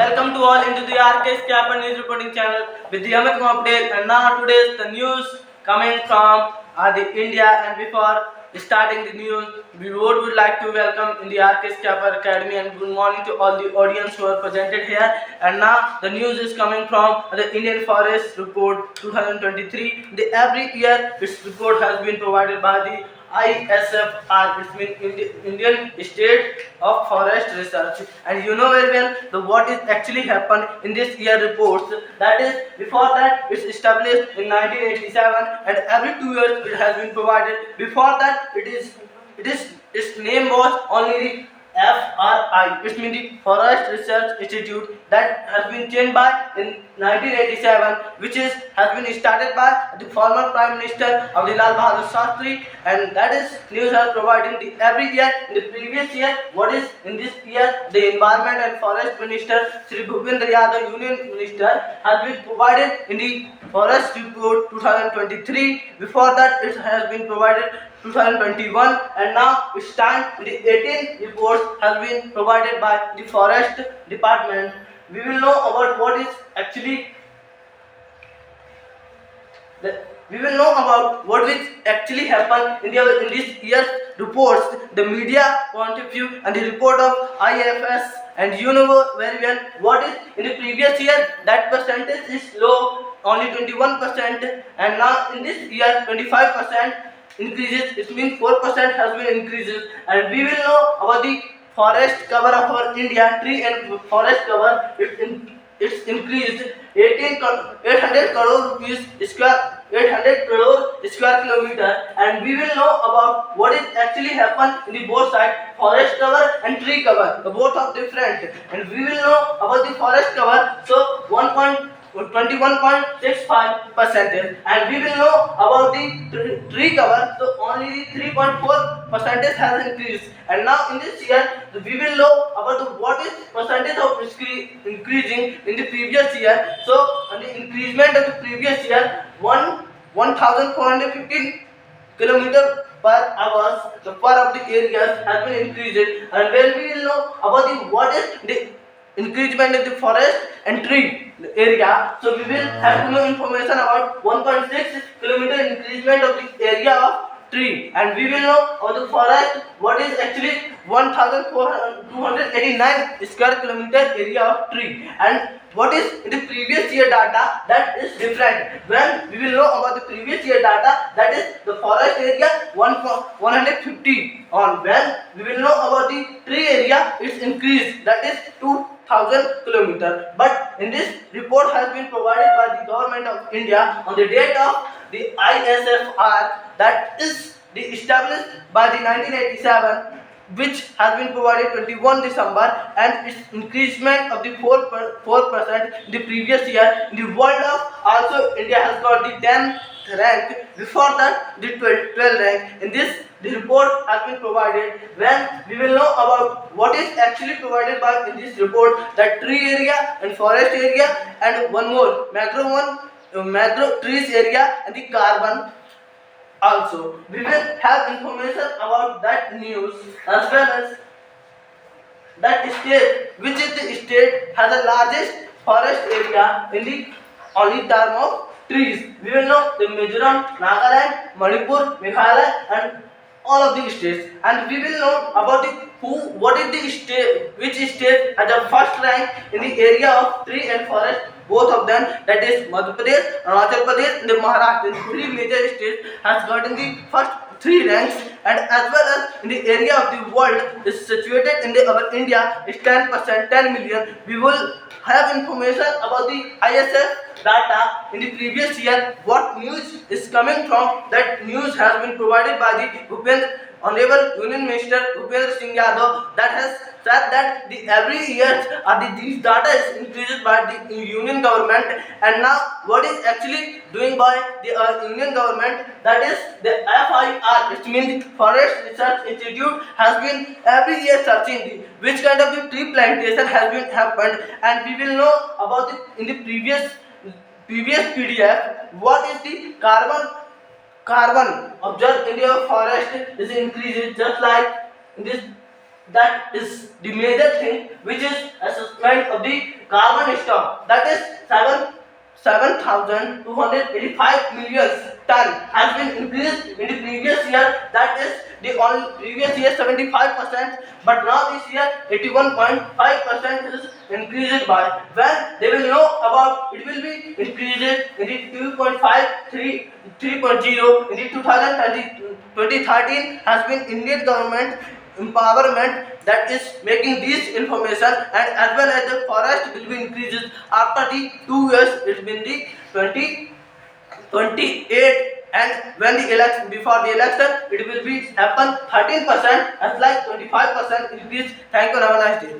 Welcome to all into the RK Scapper News Reporting Channel with the Amit update. And now today's the news coming from the India. And before starting the news, we would like to welcome in the RK Scapper Academy and good morning to all the audience who are presented here. And now the news is coming from the Indian Forest Report 2023. Every year its report has been provided by the ISFR, it means Indian State of Forest Research. And you know very well what is actually happened in this year reports. That is, before that it's established in 1987, and every 2 years it has been provided. Before that its name was only FRI, which means the Forest Research Institute, that has been changed by in 1987, which has been started by the former Prime Minister of the Lal Bahadur Shastri, and that is news has provided every year. In the previous year, what is in this year, the Environment and Forest Minister Shri Bhupendra Yadav, Union Minister, has been provided in the Forest Report 2023. Before that, it has been provided 2021, and now it's time the 18 reports has been provided by the Forest Department. We will know about what is actually happened in this year's reports, the media point of view, and the report of IFS. And you know very well what is in the previous year, that percentage is low, only 21%, and now in this year 25% increases. It means 4% has been increases. And we will know about the forest cover of our India, tree and forest cover. It's increased 800 crore rupees square 800 crore square kilometer. And we will know about what is actually happened in the both side, forest cover and tree cover, the both are different. And we will know about the forest cover, so 21.65%, and we will know about the tree cover, so only 3.4% has increased. And now in this year we will know about what is percentage of increasing in the previous year. So on the increasement of the previous year, 1415 kilometer per hour, the per of the areas has been increased. And when we will know about what is the increasement of the forest and tree area, so we will have to know information about 1.6 kilometer increasement of the area of tree. And we will know of the forest, what is actually 1289 square kilometer area of tree. And what is in the previous year data, that is different. When we will know about the previous year data, that is the forest area 150 on. When we will know about the tree area, it's increased, that is 2000 kilometer. But in this report has been provided by the government of India on the date of the ISFR, that is established by the 1987, which has been provided 21 December, and its increasement of the 4% in the previous year. In the world of also, India has got the 10th rank, before that the 12th rank. In this, the report has been provided. When we will know about what is actually provided by in this report, that tree area and forest area, and one more mangrove trees area, and the carbon. Also, we will have information about that news, as well as that state, which is the state has the largest forest area in the only term of trees. We will know the Mizoram, Nagaland, Manipur, Meghalaya, and all of the states. And we will know about what is the state, which state has the first rank in the area of tree and forest, both of them, that is Madhya Pradesh, Arunachal Pradesh, and the Maharashtra. The three major states has gotten the first 3 ranks. And as well as in the area of the world is situated in our India is 10%, 10 million. We will have information about the ISF data in the previous year. What news is coming from, that news has been provided by the Honorable Union Minister Bhupendra Singh Yadav, that has said that every year these data is increased by the Union government. And now what is actually doing by the Union government, that is the FIR, which means Forest Research Institute, has been every year searching which kind of the tree plantation has been happened. And we will know about in the previous PDF, what is the carbon observed in your forest is increased, just like in this that is the major thing, which is assessment of the carbon stock, that is 7,285 million ton has been increased in the previous year, that is the only previous year 75%, but now this year 81.5% is increased by. When they will know about, it will be increased in the 3.0 in the 2013 has been Indian government empowerment that is making this information, and as well as the forest will be increased after the 2 years. It will be 2028, and when the election, before the election, it will be happen 13% as like 25% increase. Thank you and have a nice day.